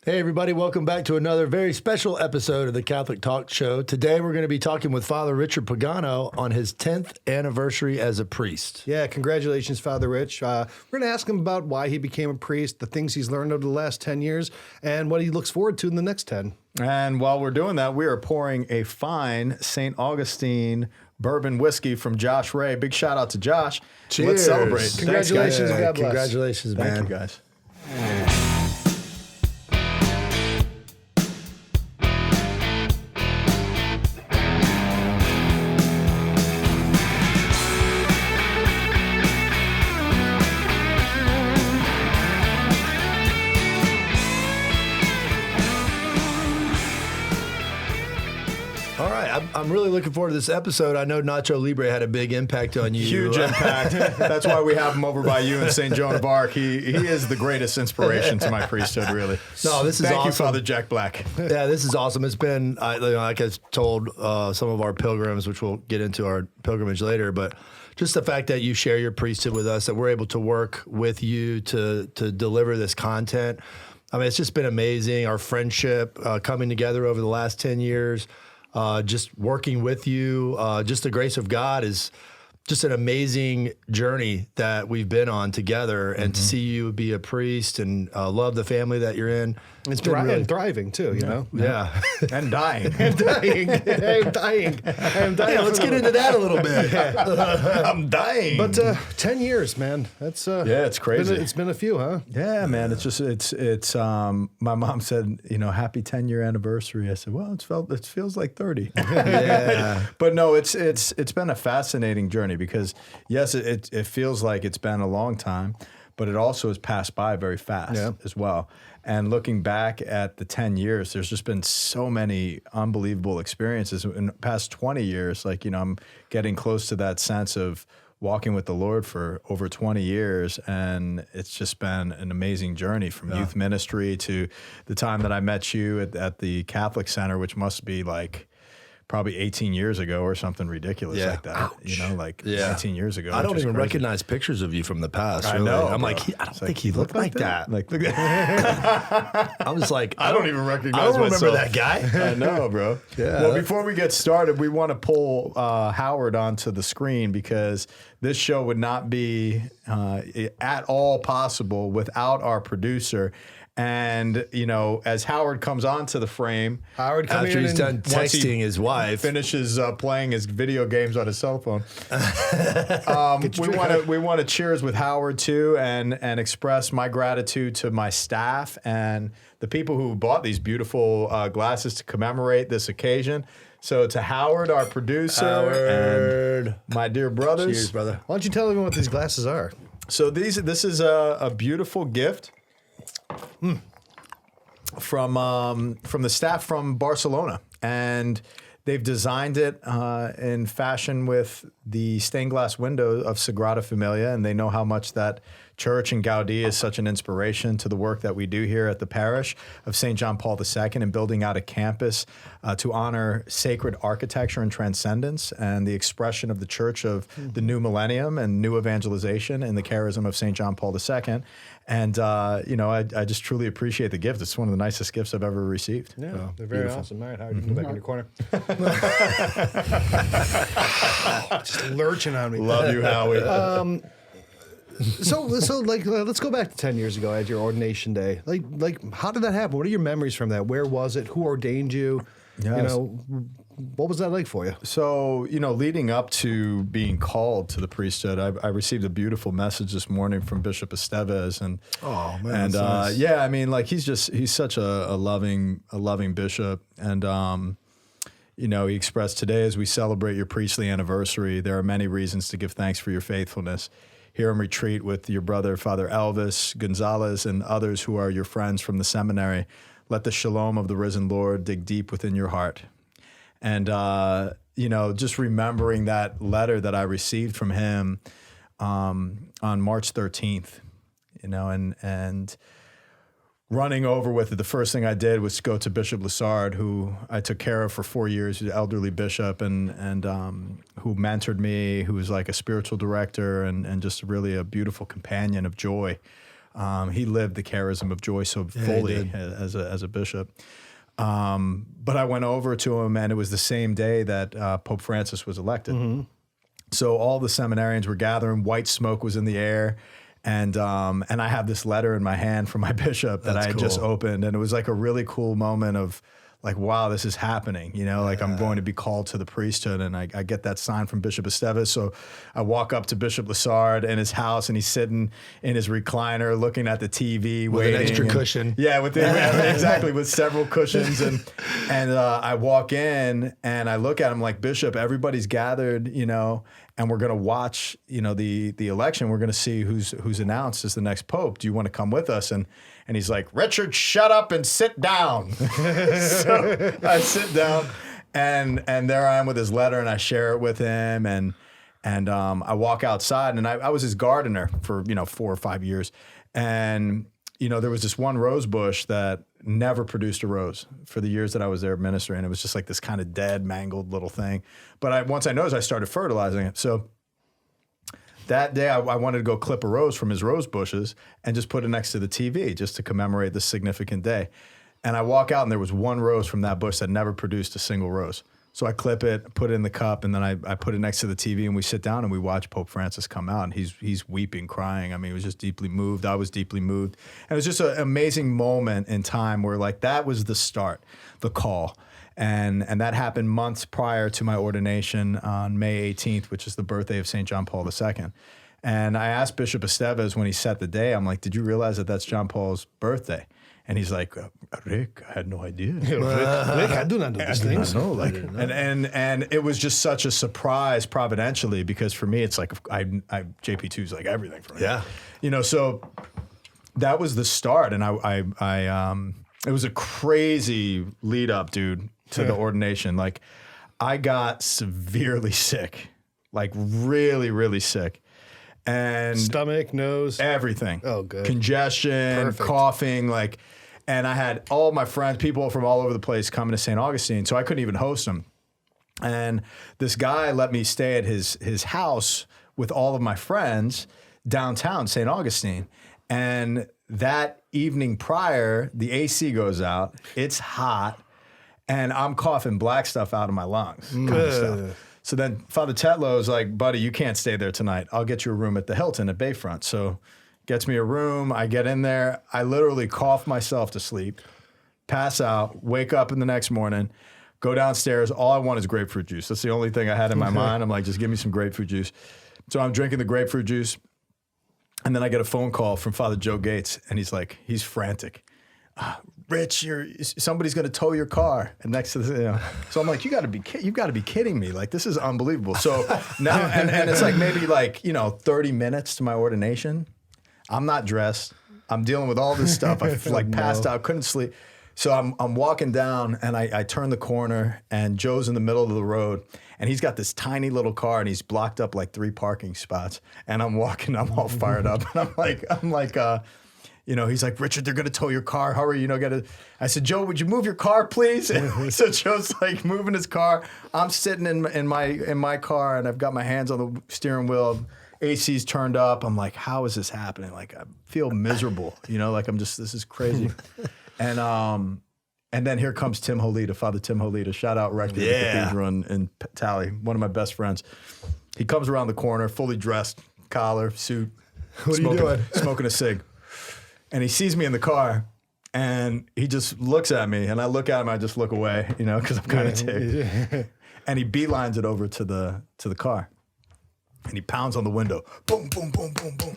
Hey, everybody. Welcome back to another very special episode of the Catholic Talk Show. Today, we're going to be talking with Father Richard Pagano on his 10th anniversary as a priest. Yeah, congratulations, Father Rich. We're going to ask him about why he became a priest, the things he's learned over the last 10 years, and what he looks forward to in the next 10. And while we're doing that, we are pouring a fine St. Augustine bourbon whiskey from Josh Ray. Big shout out to Josh. Cheers. Let's celebrate. Congratulations and God bless. Congratulations, man. Thank you, guys. I'm really looking forward to this episode. I know Nacho Libre had a big impact on you. Huge impact. That's why we have him over by you in St. Joan of Arc. He is the greatest inspiration to my priesthood, really. No, this is Thank awesome. you, Father Jack Black. Yeah, this is awesome. It's been, like I told some of our pilgrims, which we'll get into our pilgrimage later, but just the fact that you share your priesthood with us, that we're able to work with you to deliver this content. I mean, it's just been amazing. Our friendship coming together over the last 10 years. Just working with you, just the grace of God is just an amazing journey that we've been on together. And to see you be a priest and love the family that you're in. It's been thriving, too, you know? Yeah. And dying. I'm dying. Yeah, let's get into that a little bit. I'm dying. But 10 years, man. That's yeah, it's crazy. It's been a few, huh? Yeah, man. It's my mom said, happy 10-year anniversary. I said, well, it feels like 30. Yeah. But no, it's been a fascinating journey because yes, it feels like it's been a long time, but it also has passed by very fast as well. And looking back at the 10 years, there's just been so many unbelievable experiences. In the past 20 years, I'm getting close to that sense of walking with the Lord for over 20 years. And it's just been an amazing journey from youth ministry to the time that I met you at the Catholic Center, which must be like probably 18 years ago or something ridiculous like that. Ouch. 19 years ago. I don't even crazy. recognize pictures of you from the past. I really. know. I'm bro. like, I don't think he looked like that. Like, look at I was like, I don't even recognize I don't remember myself. that guy. I know, bro. Yeah. Well, before we get started, we want to pull Howard onto the screen because this show would not be at all possible without our producer. And, as Howard comes onto the frame, After he's done texting his wife, finishes playing his video games on his cell phone. We want to cheers with Howard too, and express my gratitude to my staff and the people who bought these beautiful glasses to commemorate this occasion. So to Howard, our producer, and my dear brothers. Cheers, brother. Why don't you tell everyone what these glasses are? So this is a beautiful gift from the staff from Barcelona, and they've designed it in fashion with the stained glass window of Sagrada Familia, and they know how much that church and Gaudi is such an inspiration to the work that we do here at the parish of St. John Paul II and building out a campus to honor sacred architecture and transcendence and the expression of the church of the new millennium and new evangelization in the charism of St. John Paul II. And, I just truly appreciate the gift. It's one of the nicest gifts I've ever received. Yeah, So, they're very beautiful. awesome. All right, Howard, you can go back in your corner. Just lurching on me. Love you, Howie. So let's go back to 10 years ago at your ordination day. Like, how did that happen? What are your memories from that? Where was it? Who ordained you? Yes. What was that like for you? So, leading up to being called to the priesthood, I received a beautiful message this morning from Bishop Estevez, and Oh, man, and that's nice. he's such a loving bishop, and he expressed, today as we celebrate your priestly anniversary, there are many reasons to give thanks for your faithfulness. Here in retreat with your brother, Father Elvis Gonzalez, and others who are your friends from the seminary, let the shalom of the risen Lord dig deep within your heart. And, just remembering that letter that I received from him on March 13th, and running over with it, the first thing I did was go to Bishop Lessard, who I took care of for 4 years, who's an elderly bishop, and who mentored me, who was like a spiritual director and just really a beautiful companion of joy He lived the charism of joy so fully as a bishop. But I went over to him, and it was the same day that Pope Francis was elected. So all the seminarians were gathering. White smoke was in the air. And I have this letter in my hand from my bishop that I had just opened. And it was like a really cool moment of like, wow, this is happening. You know, like I'm going to be called to the priesthood. And I get that sign from Bishop Estevez. So I walk up to Bishop Lessard in his house, and he's sitting in his recliner looking at the TV. With an extra cushion. Yeah, exactly, with several cushions. And I walk in and I look at him like, Bishop, everybody's gathered, you know, and we're going to watch, you know, the election. We're going to see who's announced as the next pope. Do you want to come with us? And he's like, Richard, shut up and sit down. So I sit down, and there I am with his letter, and I share it with him, and I walk outside, and I was his gardener for 4 or 5 years, and there was this one rose bush that never produced a rose for the years that I was there ministering. It was just like this kind of dead, mangled little thing. But once I noticed, I started fertilizing it. So that day, I wanted to go clip a rose from his rose bushes and just put it next to the TV just to commemorate this significant day. And I walk out, and there was one rose from that bush that never produced a single rose. So I clip it, put it in the cup, and then I put it next to the TV, and we sit down and we watch Pope Francis come out, and he's weeping, crying. I mean, he was just deeply moved. I was deeply moved. And it was just an amazing moment in time where, like, that was the start, the call. And that happened months prior to my ordination on May 18th, which is the birthday of St. John Paul II. And I asked Bishop Estevez when he set the day, I'm like, did you realize that that's John Paul's birthday? And he's like, Rick, I had no idea. Rick, I do not know these things. No, like, and it was just such a surprise providentially, because for me, it's like, JP2 is like everything for me. Yeah. So that was the start. And it was a crazy lead up, dude, to the ordination. Like, I got severely sick, like really, really sick. And stomach, nose, everything. Oh, good. Congestion, Perfect. coughing, like, and I had all my friends, people from all over the place coming to St. Augustine, so I couldn't even host them. And this guy let me stay at his house with all of my friends downtown St. Augustine. And that evening prior, the AC goes out, it's hot, and I'm coughing black stuff out of my lungs. Kind of stuff. So then Father Tetlow is like, buddy, you can't stay there tonight. I'll get you a room at the Hilton at Bayfront. So gets me a room. I get in there. I literally cough myself to sleep, pass out, wake up in the next morning, go downstairs. All I want is grapefruit juice. That's the only thing I had in my mind. I'm like, just give me some grapefruit juice. So I'm drinking the grapefruit juice. And then I get a phone call from Father Joe Gates, and he's frantic. Rich, somebody's going to tow your car. And next to this, so I'm like, you've got to be kidding me. Like, this is unbelievable. So now, and it's like maybe 30 minutes to my ordination. I'm not dressed. I'm dealing with all this stuff. I passed out, couldn't sleep. So I'm walking down, and I turn the corner, and Joe's in the middle of the road, and he's got this tiny little car, and he's blocked up like 3 parking spots. And I'm walking, I'm all fired up, and I'm like, he's like, Richard, they're going to tow your car. Hurry, I said, Joe, would you move your car, please? So Joe's like moving his car. I'm sitting in my car, and I've got my hands on the steering wheel. AC's turned up. I'm like, how is this happening? Like, I feel miserable, like this is crazy. And then here comes Tim Holita, Father Tim Holita. Shout out rector of the cathedral in Tally, one of my best friends. He comes around the corner, fully dressed, collar, suit. What are you doing? Smoking a cig. And he sees me in the car, and he just looks at me, and I look at him, I just look away, because I'm kind of ticked. And he beelines it over to the car. And he pounds on the window. Boom, boom, boom, boom, boom.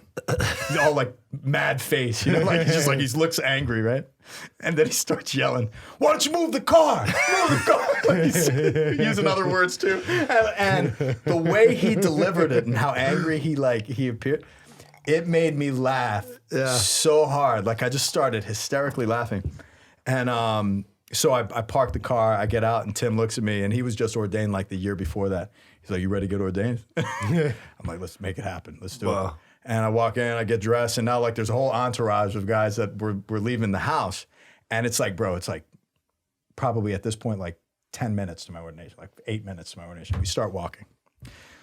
He's all like mad face, he looks angry, right? And then he starts yelling, why don't you move the car? Move the car. He's using other words too. And the way he delivered it and how angry he appeared, it made me laugh so hard. Like, I just started hysterically laughing. And so I parked the car, I get out, and Tim looks at me, and he was just ordained like the year before that. He's like, you ready to get ordained? I'm like, let's make it happen. Let's do it. And I walk in, I get dressed, and now there's a whole entourage of guys that were leaving the house. And it's like, bro, it's like probably at this point, 10 minutes to my ordination, 8 minutes to my ordination. We start walking.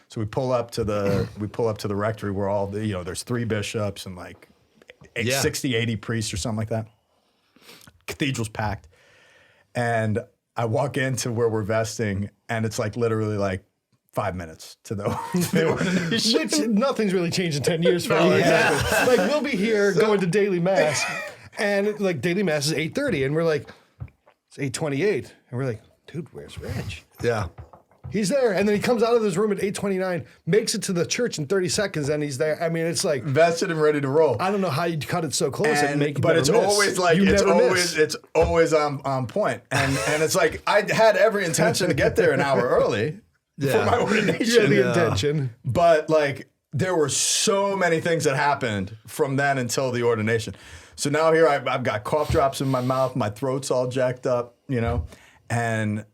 So we pull up to the rectory where all the, there's 3 bishops and Yeah. 60, 80 priests or something like that. Cathedral's packed. And I walk into where we're vesting, and it's like literally like 5 minutes to the ordination. Which nothing's really changed in 10 years for me. Exactly. Like we'll be here going to daily mass, and like daily mass is 8:30, and we're like, it's 8:28, and we're like, dude, where's Rich? Yeah. He's there, and then he comes out of his room at 8:29, makes it to the church in 30 seconds, and he's there. I mean, it's like Vested and ready to roll. I don't know how you cut it so close and make it. But never it's miss. always like You it's never always miss. it's always on point. And it's like I had every intention to get there an hour early for my ordination. Yeah, the intention. But like there were so many things that happened from then until the ordination. So now here I've got cough drops in my mouth, my throat's all jacked up, you know, and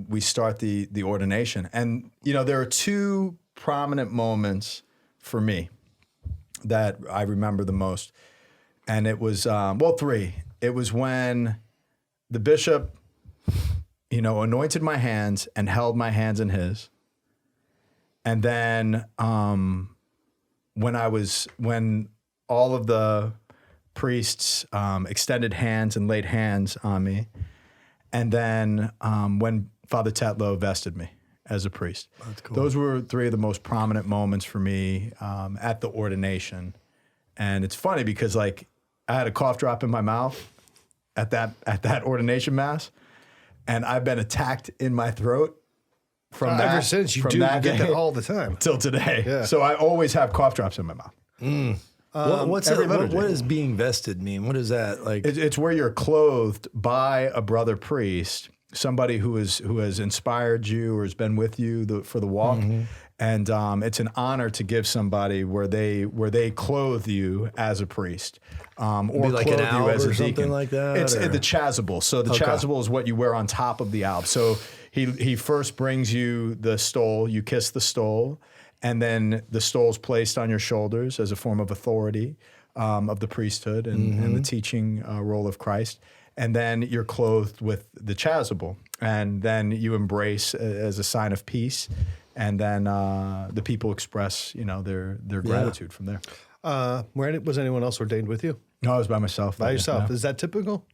we start the ordination. And you know there are two prominent moments for me that I remember the most, and it was three. It was when the bishop, you know, anointed my hands and held my hands in his. And then when all of the priests extended hands and laid hands on me, and then when Father Tetlow vested me as a priest. That's cool. Those were three of the most prominent moments for me at the ordination. And it's funny because like I had a cough drop in my mouth at that ordination mass, and I've been attacked in my throat from that. Ever since you from do that get day that all the time. till today. Yeah. So I always have cough drops in my mouth. What does being vested mean? What is that like? It's where you're clothed by a brother priest, somebody who has inspired you or has been with you for the walk, and it's an honor to give somebody where they clothe you as a priest, or like clothe an you alb as a or something deacon. like that, It's or? the chasuble. So the chasuble is what you wear on top of the alb. So he first brings you the stole, you kiss the stole. And then the stole's placed on your shoulders as a form of authority of the priesthood and the teaching role of Christ. And then you're clothed with the chasuble. And then you embrace as a sign of peace. And then the people express, you know, their gratitude from there. Was anyone else ordained with you? No, I was by myself. By yourself. Yeah. Is that typical?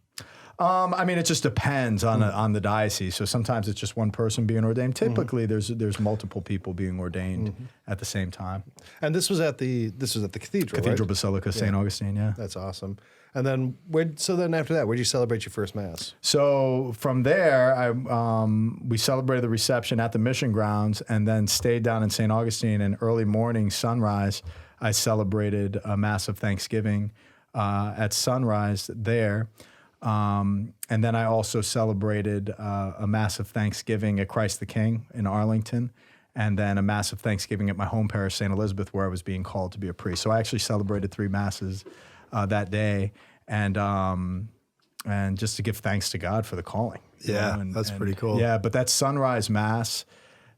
I mean, it just depends on the diocese. So sometimes it's just one person being ordained. Typically, there's multiple people being ordained at the same time. And this was at the cathedral. Cathedral right? Basilica, St. Augustine, yeah. That's awesome. And then then after that, where'd you celebrate your first mass? So from there, we celebrated the reception at the mission grounds and then stayed down in St. Augustine. And early morning, sunrise, I celebrated a Mass of Thanksgiving at sunrise there. And then I also celebrated a Mass of Thanksgiving at Christ the King in Arlington, and then a Mass of Thanksgiving at my home parish, St. Elizabeth, where I was being called to be a priest. So I actually celebrated 3 Masses that day, and just to give thanks to God for the calling. Yeah, that's pretty cool. Yeah, but that sunrise Mass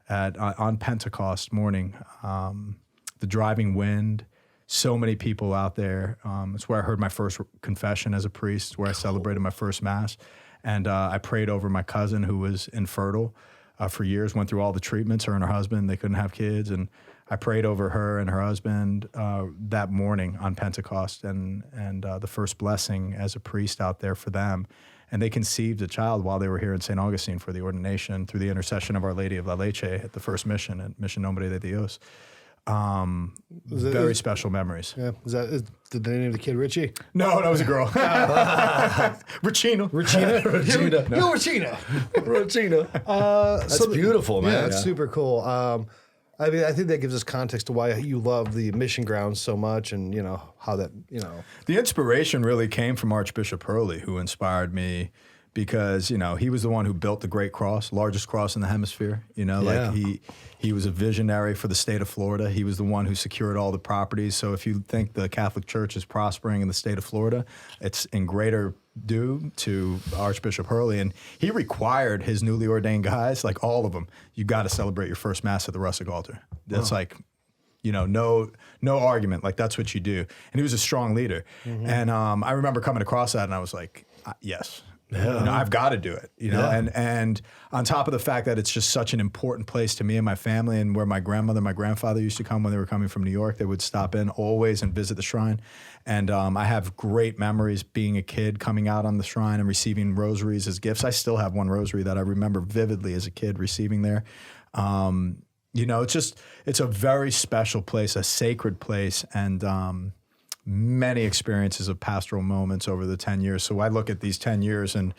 on Pentecost morning, the driving wind, so many people out there. It's where I heard my first confession as a priest, where I celebrated my first Mass. And I prayed over my cousin who was infertile for years, went through all the treatments, her and her husband, they couldn't have kids. And I prayed over her and her husband that morning on Pentecost and the first blessing as a priest out there for them. And they conceived a child while they were here in St. Augustine for the ordination through the intercession of Our Lady of La Leche at the first mission at Mission Nombre de Dios. Very special memories. Yeah. Did they name the kid Richie? No, that was a girl. Regina. Regina? Regina. No. Yo, Regina. Regina. That's beautiful, man. Yeah, that's super cool. I mean, I think that gives us context to why you love the mission grounds so much, and you know how that, you know. The inspiration really came from Archbishop Hurley, who inspired me because, you know, he was the one who built the Great Cross, largest cross in the hemisphere. You know, like he was a visionary for the state of Florida. He was the one who secured all the properties. So if you think the Catholic Church is prospering in the state of Florida, it's in greater due to Archbishop Hurley. And he required his newly ordained guys, like all of them, you got to celebrate your first Mass at the rustic altar. That's like, you know, no argument. Like, that's what you do. And he was a strong leader. And I remember coming across that and I was like, yes. I've got to do it, and on top of the fact that it's just such an important place to me and my family, and where my grandmother, my grandfather used to come when they were coming from New York. They would stop in always and visit the shrine. And I have great memories being a kid, coming out on the shrine and receiving rosaries as gifts. I still have one rosary that I remember vividly as a kid receiving there. It's a very special place, a sacred place, and many experiences of pastoral moments over the 10 years. So I look at these 10 years and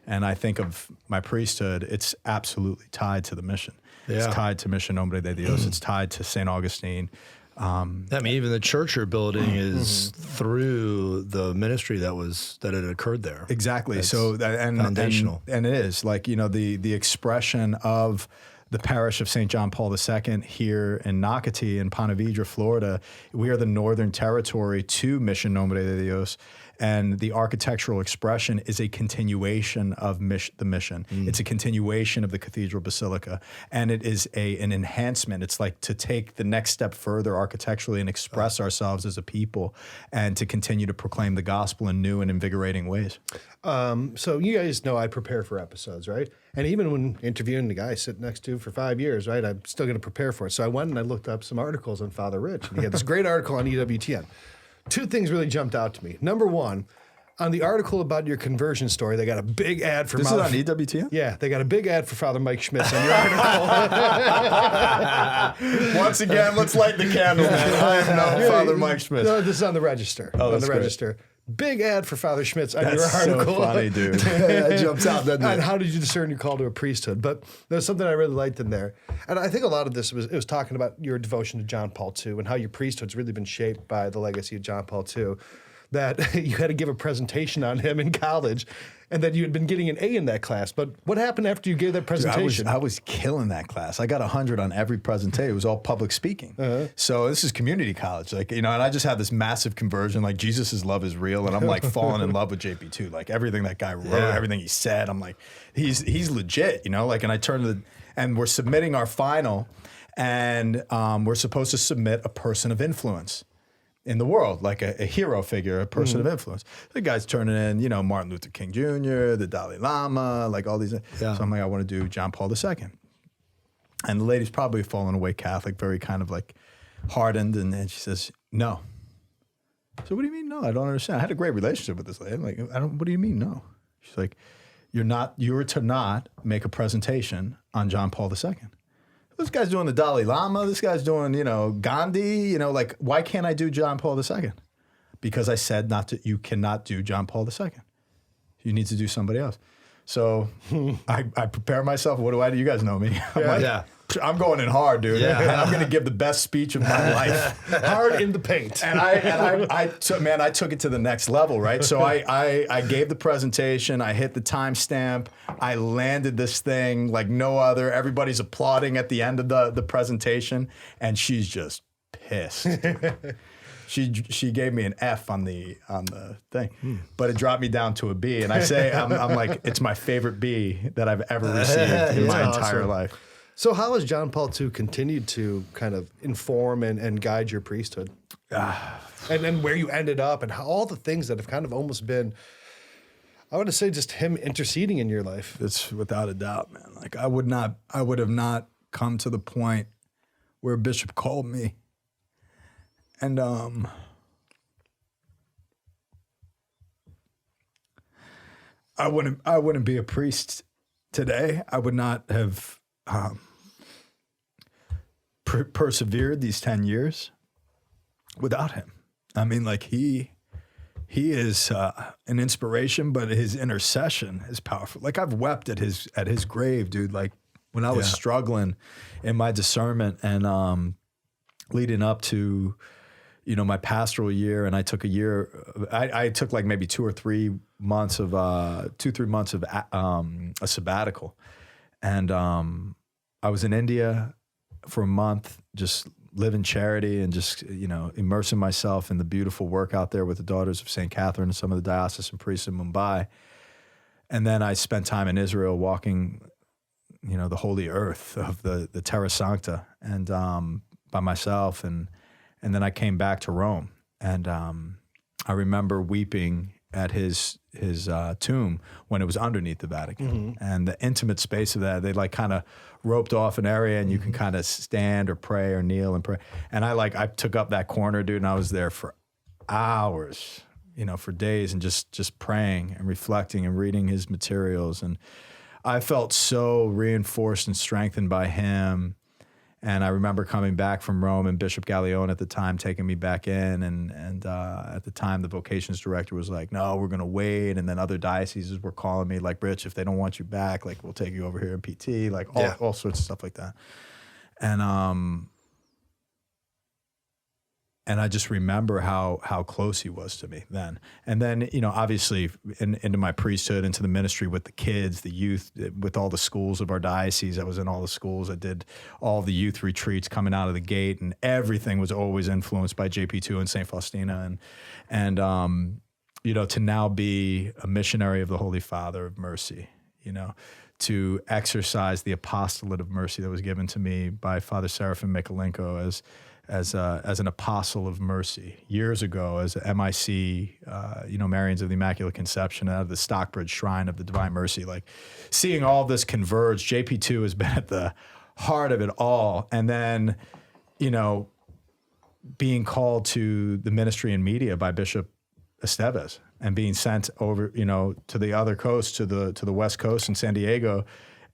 I think of my priesthood. It's absolutely tied to the mission. Yeah. It's tied to Mission Nombre de Dios. It's tied to St. Augustine. Even the church you're building is through the ministry that had occurred there. Exactly. That's foundational. And it is the expression of the parish of St. John Paul II here in Nocatee in Ponte Vedra, Florida. We are the northern territory to Mission Nombre de Dios. And the architectural expression is a continuation of the mission. It's a continuation of the Cathedral Basilica. And it is an enhancement. It's like to take the next step further architecturally and express ourselves as a people and to continue to proclaim the gospel in new and invigorating ways. So you guys know I prepare for episodes, right? And even when interviewing the guy I sit next to for 5 years, right, I'm still going to prepare for it. So I went and I looked up some articles on Father Rich. And he had this great article on EWTN. Two things really jumped out to me. Number one, on the article about your conversion story, they got a big ad for This is on EWTN? Yeah, they got a big ad for Father Mike Schmitz on your article. Once again, let's light the candle, man. I am not Father Mike Schmitz. No, this is on the Register. Oh, on the great. Register. Big ad for Father Schmitz on That's your article. so funny, dude. That jumps out, doesn't And it? how did you discern your call to a priesthood? But there's something I really liked in there. And I think a lot of this was talking about your devotion to John Paul II and how your priesthood's really been shaped by the legacy of John Paul II. That you had to give a presentation on him in college and that you had been getting an A in that class. But what happened after you gave that presentation? I was killing that class. I got 100 on every presentation. It was all public speaking. So this is community college, and I just had this massive conversion. Like, Jesus' love is real, and I'm like falling in love with JP2. Like, everything that guy wrote, everything he said, I'm like, he's legit, and I turned and we're submitting our final, and we're supposed to submit a person of influence in the world, like a hero figure, a person of influence. The guy's turning in, Martin Luther King Jr., the Dalai Lama, like all these. Yeah. So I'm like, I want to do John Paul II. And the lady's probably fallen away Catholic, very kind of like hardened. And then she says, no. So what do you mean no? I don't understand. I had a great relationship with this lady. I'm like, what do you mean no? She's like, you're to not make a presentation on John Paul II. This guy's doing the Dalai Lama. This guy's doing, Gandhi. Why can't I do John Paul II? Because I said you cannot do John Paul II. You need to do somebody else. So I prepare myself. What do I do? You guys know me. I'm going in hard, dude. Yeah. And I'm going to give the best speech of my life. Hard in the paint. And I took it to the next level, right? So I gave the presentation. I hit the timestamp. I landed this thing like no other. Everybody's applauding at the end of the presentation, and she's just pissed. She gave me an F on the thing, but it dropped me down to a B. And I say I'm like, it's my favorite B that I've ever received in my entire life. So how has John Paul II continued to kind of inform and guide your priesthood? And then where you ended up and how all the things that have kind of almost been, I want to say, just him interceding in your life. It's without a doubt, man. Like I would have not come to the point where a bishop called me. And I wouldn't be a priest today. I would not have persevered these 10 years without him. I mean, like he is an inspiration, but his intercession is powerful. Like I've wept at his grave, dude. Like when I was struggling in my discernment and leading up to, my pastoral year, and I took a year. I took like maybe 2 or 3 months of a sabbatical, and I was in India for a month, just living charity and just immersing myself in the beautiful work out there with the Daughters of St. Catherine and some of the diocesan priests in Mumbai, and then I spent time in Israel walking, the holy earth of the Terra Sancta, and by myself and then I came back to Rome, and I remember weeping at his tomb when it was underneath the Vatican, and the intimate space of that, they like kind of roped off an area, and you can kind of stand or pray or kneel and pray. And I took up that corner, dude, and I was there for hours, for days, and just praying and reflecting and reading his materials. And I felt so reinforced and strengthened by him. And I remember coming back from Rome, and Bishop Gallione at the time taking me back in. And at the time, the vocations director was like, no, we're going to wait. And then other dioceses were calling me like, Rich, if they don't want you back, like, we'll take you over here in PT, like all sorts of stuff like that. And I just remember how close he was to me then. And then, obviously into my priesthood, into the ministry with the kids, the youth, with all the schools of our diocese. I was in all the schools. I did all the youth retreats coming out of the gate, and everything was always influenced by JP2 and St. Faustina. And to now be a missionary of the Holy Father of Mercy, to exercise the apostolate of mercy that was given to me by Father Serafim Mikolenko as an apostle of mercy years ago, as a MIC, Marians of the Immaculate Conception, out of the Stockbridge Shrine of the Divine Mercy. Like, seeing all this converge, JP2 has been at the heart of it all. And then, being called to the ministry and media by Bishop Estevez, and being sent over, to the other coast, to the West Coast in San Diego,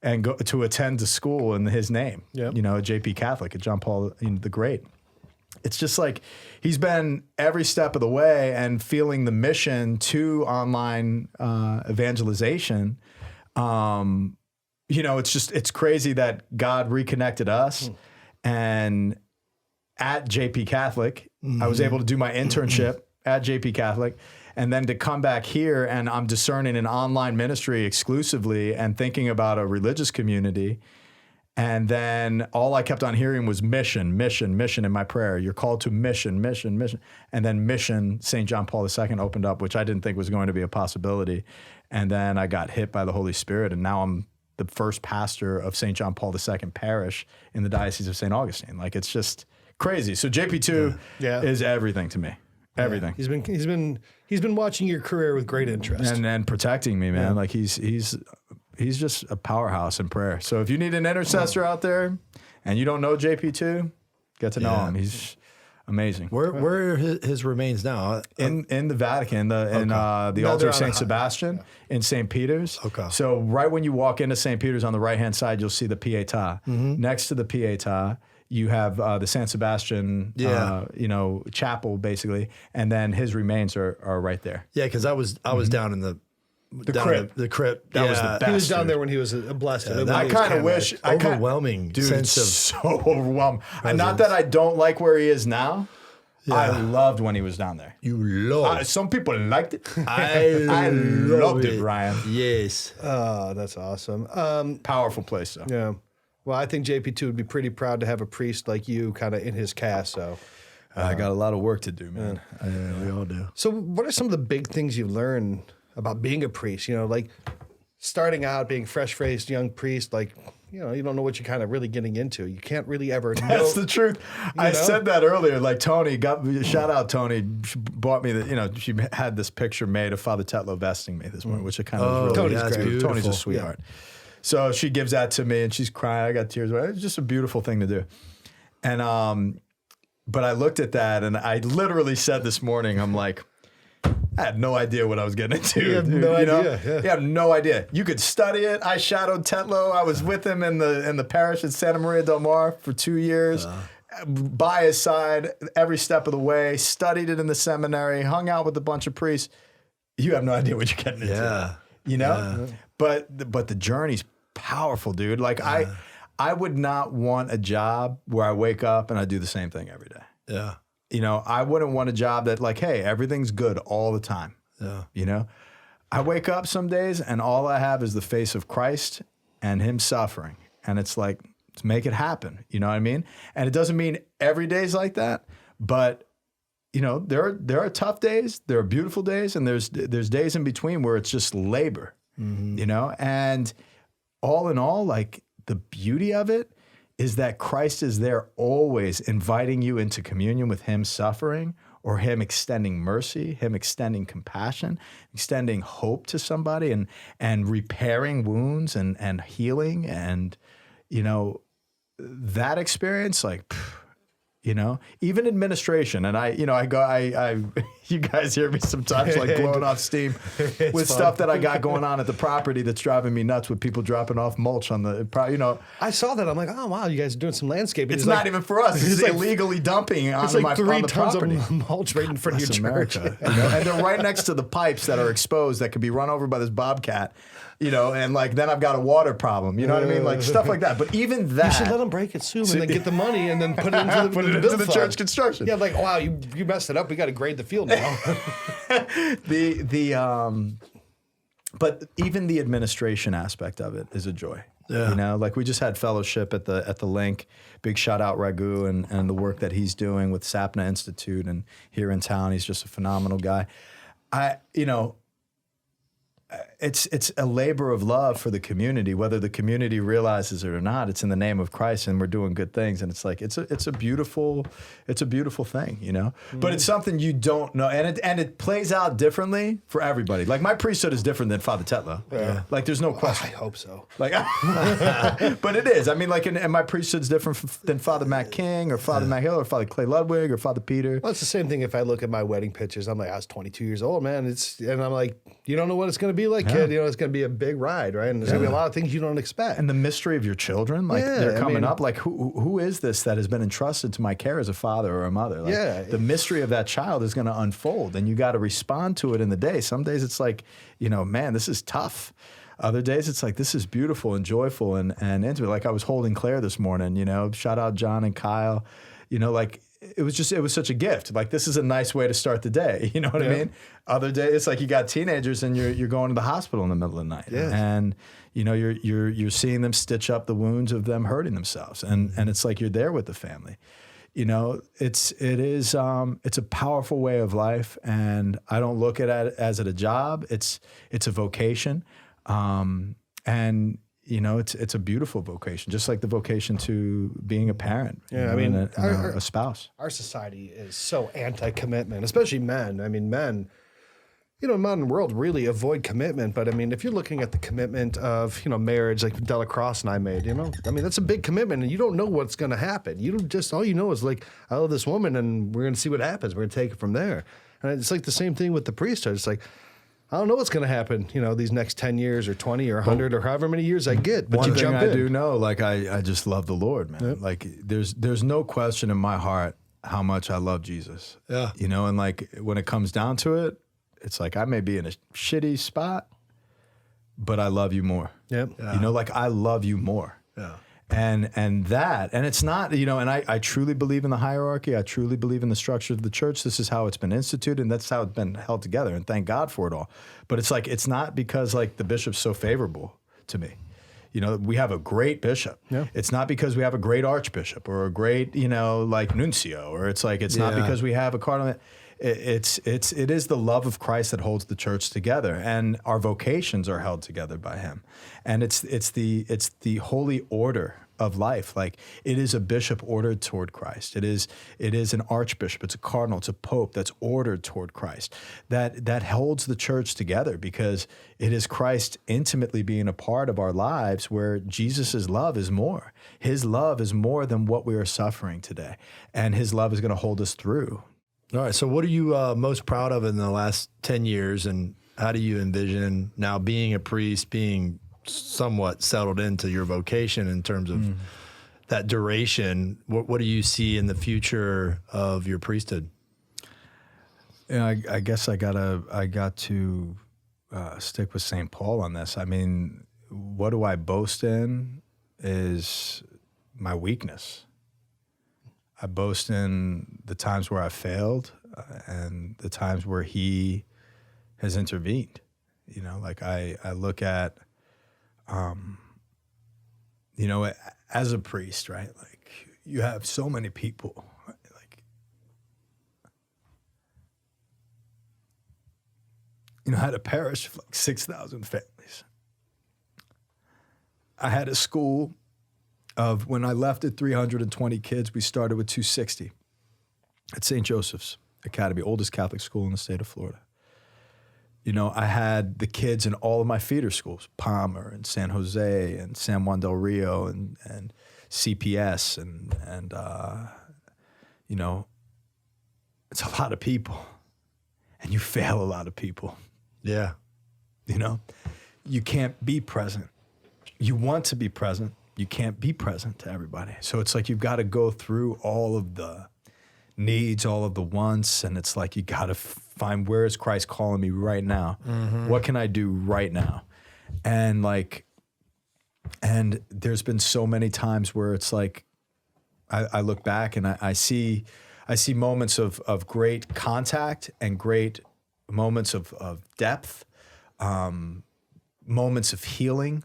and go to attend to school in his name. Yep. JP Catholic at John Paul the Great. It's just like he's been every step of the way, and feeling the mission to online evangelization. It's crazy that God reconnected us. And at JP Catholic, I was able to do my internship at JP Catholic, and then to come back here, and I'm discerning an online ministry exclusively and thinking about a religious community. And then all I kept on hearing was mission, mission, mission in my prayer. You're called to mission, mission, mission. And then mission, St. John Paul II opened up, which I didn't think was going to be a possibility. And then I got hit by the Holy Spirit, and now I'm the first pastor of St. John Paul II Parish in the Diocese of St. Augustine. Like, it's just crazy. So JP2 is everything to me. Everything. Yeah. He's been watching your career with great interest. And protecting me, man. Yeah. Like, he's just a powerhouse in prayer. So if you need an intercessor out there and you don't know JP2, get to know him. He's amazing. Where are his remains now? In the Vatican, in the altar of St. Sebastian in St. Peter's. Okay. So right when you walk into St. Peter's, on the right-hand side, you'll see the Pietà. Next to the Pietà, you have the San Sebastian, chapel, basically, and then his remains are right there. Yeah, because I was down in the crypt. The crypt. That was the best. He was down there when he was a blessed. I kind of wish. Overwhelming sense of so overwhelming. Not that I don't like where he is now. Yeah. I loved when he was down there. You loved. Some people liked it. I loved it, Brian. Yes. Oh, that's awesome. Powerful place, though. Yeah. Well, I think JP2 would be pretty proud to have a priest like you kind of in his cast. So I got a lot of work to do, man. We all do. So what are some of the big things you learned about being a priest? Like starting out, being fresh-faced young priest, like, you don't know what you're kind of really getting into. You can't really ever know. That's the truth. I said that earlier. Like, Tony, shout out Tony, she bought me she had this picture made of Father Tetlow vesting me this morning, which I kind of really, Tony's great. Tony's a sweetheart. Yeah. So she gives that to me, and she's crying. I got tears. It's just a beautiful thing to do. And but I looked at that, and I literally said this morning, I'm like, I had no idea what I was getting into. You have no idea. Yeah. You have no idea. You could study it. I shadowed Tetlow. I was with him in the parish at Santa Maria del Mar for 2 years. By his side every step of the way. Studied it in the seminary. Hung out with a bunch of priests. You have no idea what you're getting into. Yeah. Yeah. But the journey's powerful, dude. Like, I would not want a job where I wake up and I do the same thing every day. Yeah. I wouldn't want a job that, like, hey, everything's good all the time. Yeah. I wake up some days and all I have is the face of Christ and him suffering. And it's like, let's make it happen. You know what I mean? And it doesn't mean every day's like that, but there are tough days, there are beautiful days, and there's days in between where it's just labor. And all in all, like, the beauty of it is that Christ is there always inviting you into communion with him suffering or him extending mercy, him extending compassion, extending hope to somebody and repairing wounds and healing. And, you know, that experience, like, you know, even administration. And I you guys hear me sometimes like blowing off steam with stuff that I got going on at the property that's driving me nuts with people dropping off mulch on the, you know. I saw that. I'm like, oh, wow, you guys are doing some landscaping. It's not even for us. It's like illegally dumping on it's like my 3 on the tons property. of mulch right in front of your church. America, you know? And they're right next to the pipes that are exposed that could be run over by this bobcat, you know, and like then I've got a water problem, you know what I mean? Like stuff like that. But even that. You should let them break it soon and then get the money and then put it into the church construction. Yeah, like, wow, you messed it up. We got to grade the field now. But even the administration aspect of it is a joy. Yeah. You know, like we just had fellowship at the link. Big shout out Raghu and the work that he's doing with Sapna Institute and here in town. He's just a phenomenal guy. It's a labor of love for the community, whether the community realizes it or not. It's in the name of Christ, and we're doing good things. And it's like it's a beautiful thing, you know. But it's something you don't know, and it plays out differently for everybody. Like my priesthood is different than Father Tetlow. Yeah. Like there's no question. I hope so. Like, but it is. I mean, like, and my priesthood's different than Father Matt King or Father Matt Hill or Father Clay Ludwig or Father Peter. Well, it's the same thing if I look at my wedding pictures. I'm like, I was 22 years old, man. And I'm like, you don't know what it's going to be like, kid. You know, it's going to be a big ride, right? And there's going to be a lot of things you don't expect. And the mystery of your children, like they're coming up. Like, who is this that has been entrusted to my care as a father or a mother? Like, the mystery of that child is going to unfold, and you got to respond to it in the day. Some days it's like, you know, man, this is tough. Other days it's like, this is beautiful and joyful and intimate. Like I was holding Claire this morning, you know, shout out John and Kyle, you know, like it was such a gift. Like this is a nice way to start the day. You know what I mean? Other days it's like you got teenagers and you're going to the hospital in the middle of the night. Yeah. And you know, you're seeing them stitch up the wounds of them hurting themselves. And it's like you're there with the family. You know, it's a powerful way of life, and I don't look at it as a job. It's a vocation. And you know, it's a beautiful vocation, just like the vocation to being a parent. Yeah, I mean, a spouse. Our society is so anti-commitment, especially men. I mean, men, you know, modern world really avoid commitment. But I mean, if you're looking at the commitment of, you know, marriage, like Delacrosse and I made, you know, I mean, that's a big commitment, and you don't know what's going to happen. You don't just, all you know is like, I love this woman, and we're going to see what happens. We're going to take it from there. And it's like the same thing with the priesthood. It's like, I don't know what's going to happen, you know, these next 10 years or 20 or 100 or however many years I get. But one you thing jump I in. do know, like I just love the Lord, man. Yep. Like there's no question in my heart how much I love Jesus. Yeah. You know, and like when it comes down to it, it's like I may be in a shitty spot, but I love you more. Yep. You know, like I love you more. Yeah. And it's not, you know, and I truly believe in the hierarchy. I truly believe in the structure of the church. This is how it's been instituted, and that's how it's been held together, and thank God for it all. But it's like, it's not because like the bishop's so favorable to me. You know, we have a great bishop. Yeah. It's not because we have a great archbishop or a great, you know, like nuncio, or it's like, it's not because we have a cardinal. It is the love of Christ that holds the church together, and our vocations are held together by him. And it's the holy order of life. Like it is a bishop ordered toward Christ. It is an archbishop. It's a cardinal. It's a pope that's ordered toward Christ. That holds the church together, because it is Christ intimately being a part of our lives, where Jesus' love is more. His love is more than what we are suffering today, and his love is going to hold us through. All right. So what are you most proud of in the last 10 years, and how do you envision now being a priest, being somewhat settled into your vocation in terms of that duration? What do you see in the future of your priesthood? Yeah, I guess I got to stick with St. Paul on this. I mean, what do I boast in is my weakness. I boast in the times where I failed and the times where he has intervened. You know, like I look at, you know, as a priest, right? Like you have so many people, right? Like, you know, I had a parish of like 6,000 families. I had a school of, when I left at 320 kids, we started with 260 at St. Joseph's. Academy, oldest Catholic school in the state of Florida. You know, I had the kids in all of my feeder schools, Palmer and San Jose and San Juan del Rio and CPS and you know, it's a lot of people, and you fail a lot of people. Yeah. You know, you can't be present. You want to be present. You can't be present to everybody. So it's like you've got to go through all of the needs, all of the wants, and it's like you got to find, where is Christ calling me right now? Mm-hmm. What can I do right now? And there's been so many times where it's like I look back and I see moments of great contact and great moments of depth, moments of healing.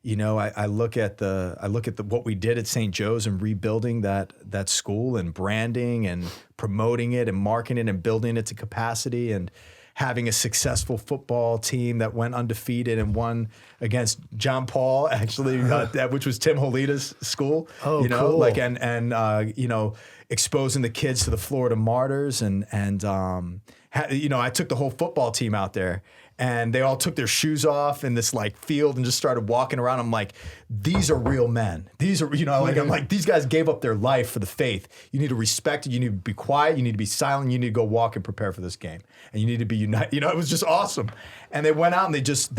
You know, I look at what we did at St. Joe's and rebuilding that school and branding and promoting it and marketing it and building it to capacity and having a successful football team that went undefeated and won against John Paul, actually, which was Tim Holita's school. Oh, you know, cool. like and you know, exposing the kids to the Florida Martyrs and you know, I took the whole football team out there. And they all took their shoes off in this like field and just started walking around. I'm like, these are real men. These are, you know, like I'm like, these guys gave up their life for the faith. You need to respect it. You need to be quiet. You need to be silent. You need to go walk and prepare for this game. And you need to be united. You know, it was just awesome. And they went out and it was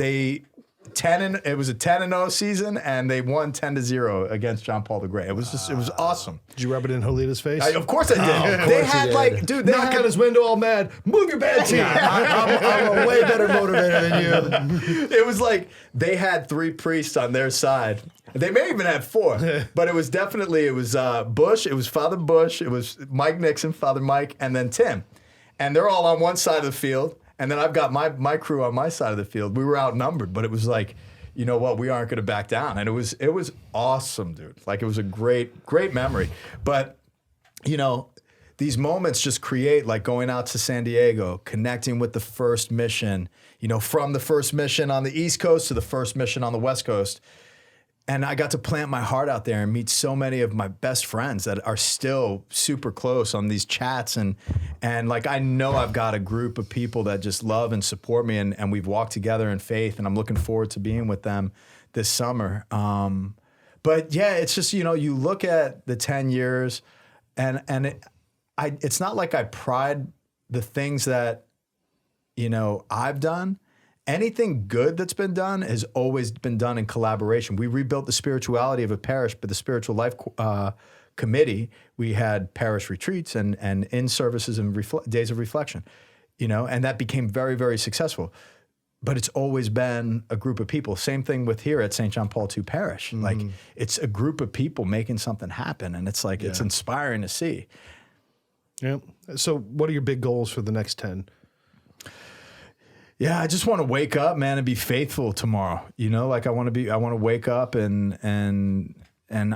a 10-0 season, and they won 10-0 against John Paul the Great. It was awesome. Did you rub it in Holita's face? Of course I did. They had like, dude, Knock on his window all mad. Move your bad team. I'm a way better motivator than you. It was like they had 3 priests on their side. They may even have 4, but it was Bush, it was Father Bush, it was Mike Nixon, Father Mike, and then Tim. And they're all on one side of the field. And then I've got my crew on my side of the field. We were outnumbered, but it was like, you know what, we aren't going to back down. And it was awesome, dude. Like, it was a great memory. But, you know, these moments just create, like going out to San Diego, connecting with the first mission, you know, from the first mission on the East Coast to the first mission on the West Coast. And I got to plant my heart out there and meet so many of my best friends that are still super close on these chats. And like, I know I've got a group of people that just love and support me, and we've walked together in faith, and I'm looking forward to being with them this summer. But yeah, it's just, you know, you look at the 10 years and it's not like I pride the things that, you know, I've done. Anything good that's been done has always been done in collaboration. We rebuilt the spirituality of a parish, but the spiritual life committee, we had parish retreats and in-services and days of reflection, you know, and that became very, very successful. But it's always been a group of people. Same thing with here at St. John Paul II Parish. Mm-hmm. Like, it's a group of people making something happen, and it's like, it's inspiring to see. Yeah. So what are your big goals for the next 10? Yeah, I just want to wake up, man, and be faithful tomorrow. You know, like I want to wake up and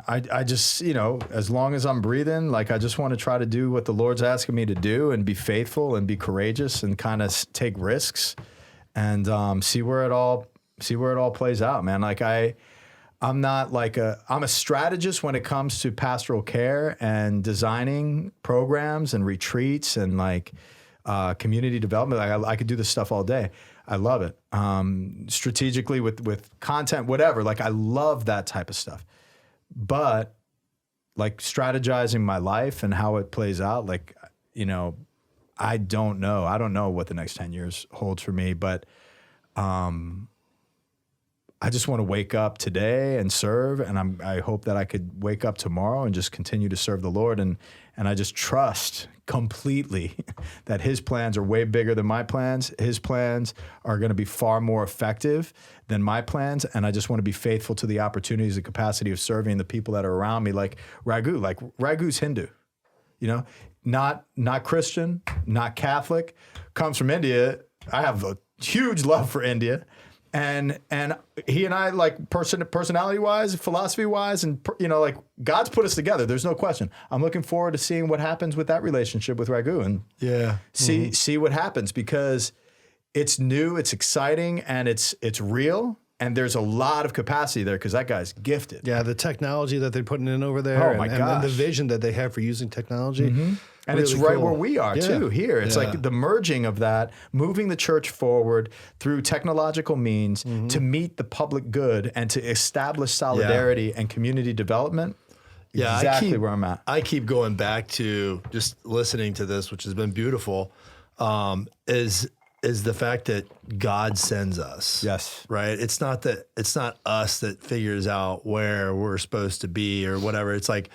I just, you know, as long as I'm breathing, like I just want to try to do what the Lord's asking me to do and be faithful and be courageous and kind of take risks and see where it all plays out, man. Like I'm a strategist when it comes to pastoral care and designing programs and retreats and like community development. I could do this stuff all day. I love it. Strategically with content, whatever. Like, I love that type of stuff. But like strategizing my life and how it plays out, like, you know, I don't know. I don't know what the next 10 years holds for me, but I just want to wake up today and serve, and I hope that I could wake up tomorrow and just continue to serve the Lord, and I just trust completely that His plans are way bigger than my plans. His plans are going to be far more effective than my plans, and I just want to be faithful to the opportunities, the capacity of serving the people that are around me, like Raghu. Like, Raghu's Hindu, you know, not Christian, not Catholic, comes from India. I have a huge love for India. And he and I, like, personality-wise, philosophy-wise, and, you know, like, God's put us together. There's no question. I'm looking forward to seeing what happens with that relationship with Raghu and see what happens, because it's new, it's exciting, and it's real. And there's a lot of capacity there because that guy's gifted. Yeah, the technology that they're putting in over there, Oh, my and the gosh. vision that they have for using technology. And it's Really right cool. where we are too here. It's like the merging of that, moving the church forward through technological means to meet the public good and to establish solidarity and community development. Yeah, Exactly where I'm at. I keep going back to just listening to this, which has been beautiful, is the fact that God sends us. Yes. Right? It's not us that figures out where we're supposed to be or whatever. It's like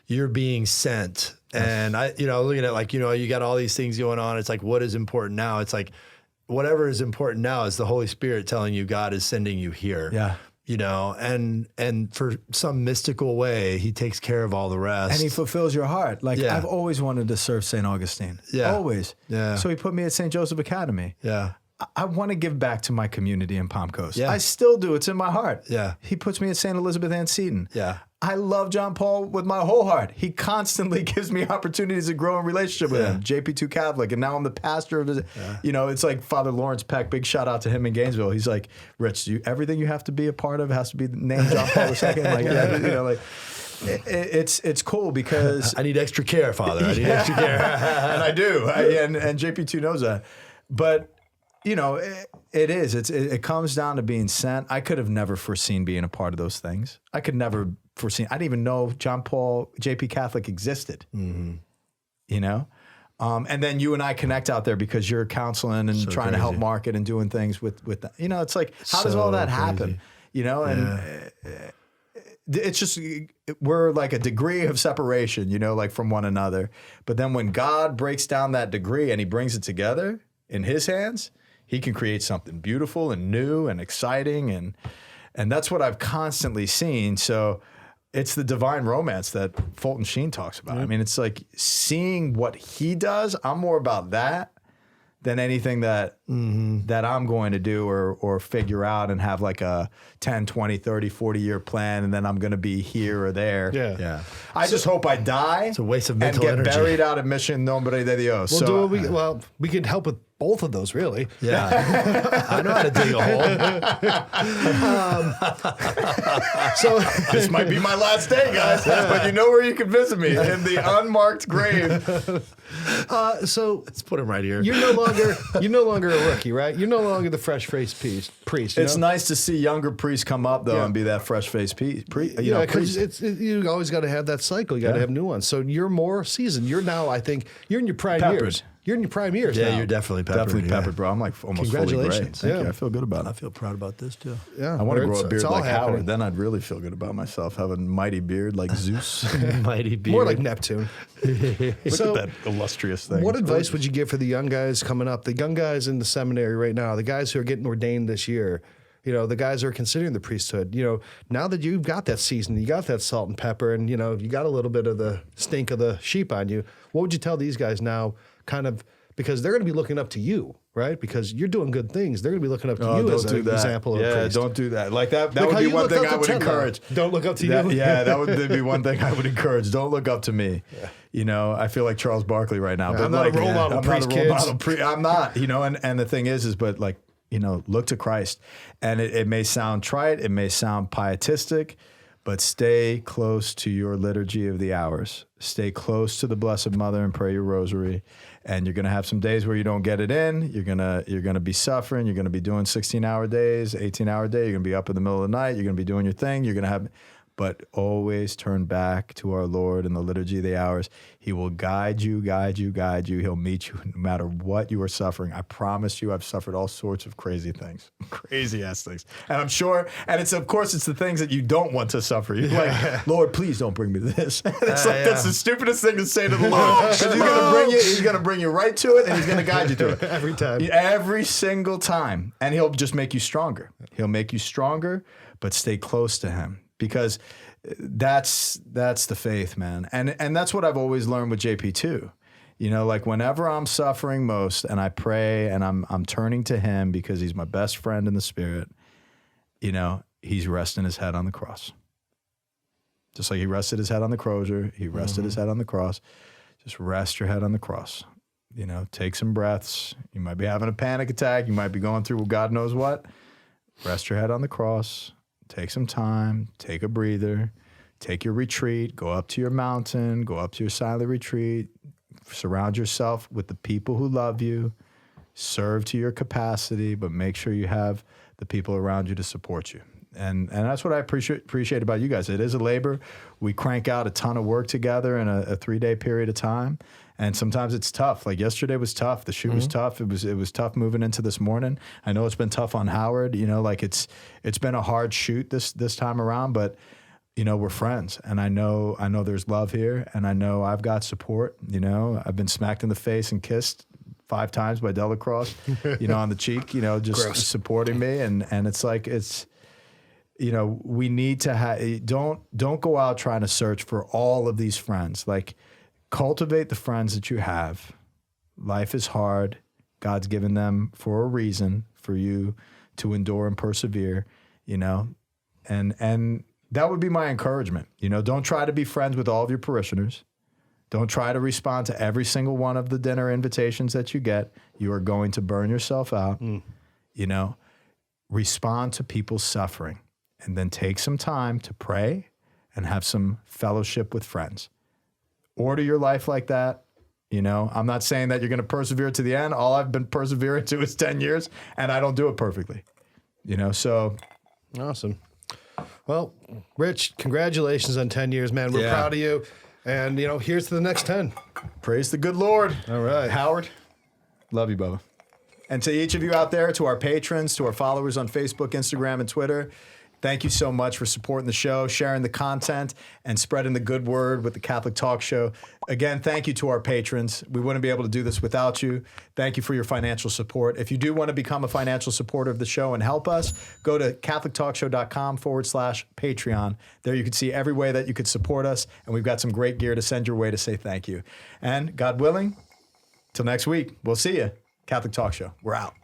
you're being sent. And looking at like, you got all these things going on. It's like, what is important now? It's like, whatever is important now is the Holy Spirit telling you God is sending you here. Yeah. And for some mystical way, he takes care of all the rest. And he fulfills your heart. Like Yeah. I've always wanted to serve St. Augustine. Yeah. Always. Yeah. So he put me at St. Joseph Academy. Yeah. I want to give back to my community in Palm Coast. Yeah. I still do. It's in my heart. Yeah. He puts me at St. Elizabeth Ann Seton. Yeah. I love John Paul with my whole heart. He constantly gives me opportunities to grow in relationship with him. JP2 Catholic, and now I'm the pastor of his. It's like Father Lawrence Peck. Big shout out to him in Gainesville. He's like, Rich, everything you have to be a part of has to be named John Paul II. It's cool because I need extra care, Father. I need extra care. and I do, and JP2 knows that. But it comes down to being sent. I could have never foreseen being a part of those things. I could never foreseen. I didn't even know John Paul JP Catholic existed. And then you and I connect out there because you're counseling and trying to help market and doing things with that. It's like, how does all that happen? It's just, we're like a degree of separation, like from one another. But then when God breaks down that degree and he brings it together in his hands, he can create something beautiful and new and exciting. And that's what I've constantly seen. So it's the divine romance that Fulton Sheen talks about. I mean, it's like seeing what he does. I'm more about that than anything that I'm going to do or figure out and have like a 10, 20, 30, 40-year plan, and then I'm going to be here or there. Yeah. I just hope I die. It's a waste of mental and get energy. buried out of Mission Nombre de Dios. We could help with both of those, really. Yeah. I know how to dig a hole. So this might be my last day, guys, but you know where you can visit me, in the unmarked grave. so Let's put him right here. you're no longer a rookie, right? You're no longer the fresh-faced priest. It's nice to see younger priests come up, though, Yeah. and be that fresh-faced priest. Because you always got to have that cycle. You got to have new ones. So you're more seasoned. You're now, I think, you're in your prime Peppered. years. You're in your prime years now. Yeah, you're definitely peppered. Definitely peppered, bro. I'm like almost fully gray. Congratulations. Thank you. Yeah. I feel good about I it. feel proud about this too. Yeah, I want to grow a it's beard all like happening. Howard. Then I'd really feel good about myself. Have a mighty beard like Zeus. Mighty beard. More like Neptune. Look So- at that illustrious thing. What It's advice gorgeous. would you give for the young guys coming up, the young guys in the seminary right now, the guys who are getting ordained this year, the guys who are considering the priesthood? Now that you've got that season, you got that salt and pepper, and you got a little bit of the stink of the sheep on you. What would you tell these guys now, kind of, because they're going to be looking up to you, right? Because you're doing good things. They're going to be looking up to you as an example of a priest. Don't do that. Like that Like would how be you one looked thing up I to would Ted now. encourage. Don't look up to That- you. Yeah, that would be one thing I would encourage. Don't look up to me. I feel like Charles Barkley right now. But I'm not a like, role model, I'm priest not a role kids. model. I'm not. And the thing is but like, look to Christ. And it may sound trite, it may sound pietistic, but stay close to your liturgy of the hours. Stay close to the Blessed Mother and pray your rosary. And you're going to have some days where you don't get it in. You're going to be suffering. You're going to be doing 16-hour days, 18-hour day. You're going to be up in the middle of the night. You're going to be doing your thing. You're going to have, but always turn back to our Lord in the liturgy of the hours. He will guide you, guide you, guide you. He'll meet you no matter what you are suffering. I promise you, I've suffered all sorts of crazy things, crazy ass things. And I'm sure, and it's the things that you don't want to suffer. You're like, Lord, please don't bring me to this. It's like, that's the stupidest thing to say to the Lord. Because he's going to bring you right to it, and he's going to guide you through it. Every time. Every single time. And he'll just make you stronger. He'll make you stronger, but stay close to him. Because that's the faith, man. And that's what I've always learned with JP too. Like whenever I'm suffering most and I pray and I'm turning to him because he's my best friend in the spirit, he's resting his head on the cross. Just like he rested his head on the crozier, he rested his head on the cross. Just rest your head on the cross. Take some breaths. You might be having a panic attack. You might be going through God knows what. rest your head on the cross, take some time, take a breather, take your retreat, go up to your mountain, go up to your silent retreat, surround yourself with the people who love you, serve to your capacity, but make sure you have the people around you to support you. And that's what I appreciate about you guys. It is a labor. We crank out a ton of work together in a 3-day period of time. And sometimes it's tough. Like yesterday was tough. The shoot was tough. It was tough moving into this morning. I know it's been tough on Howard. You know, like it's been a hard shoot this time around, but you know, we're friends, and I know there's love here, and I know I've got support. You know, I've been smacked in the face and kissed 5 times by Delacroix, you know, on the cheek, you know, just supporting me. And it's like, you know, we need to have, don't go out trying to search for all of these friends. Like, cultivate the friends that you have. Life is hard. God's given them for a reason, for you to endure and persevere, you know, and that would be my encouragement. You know, don't try to be friends with all of your parishioners. Don't try to respond to every single one of the dinner invitations that you get. You are going to burn yourself out. You know, respond to people's suffering, and then take some time to pray and have some fellowship with friends. Order your life like that. You know, I'm not saying that you're going to persevere to the end. All I've been persevering to is 10 years, and I don't do it perfectly. You know, so. Awesome. Well, Rich, congratulations on 10 years, man. We're proud of you. And, you know, here's to the next 10. Praise the good Lord. All right. Howard, love you, Bubba. And to each of you out there, to our patrons, to our followers on Facebook, Instagram, and Twitter, thank you so much for supporting the show, sharing the content, and spreading the good word with the Catholic Talk Show. Again, thank you to our patrons. We wouldn't be able to do this without you. Thank you for your financial support. If you do want to become a financial supporter of the show and help us, go to CatholicTalkShow.com/Patreon. There you can see every way that you could support us, and we've got some great gear to send your way to say thank you. And God willing, till next week, we'll see you. Catholic Talk Show. We're out.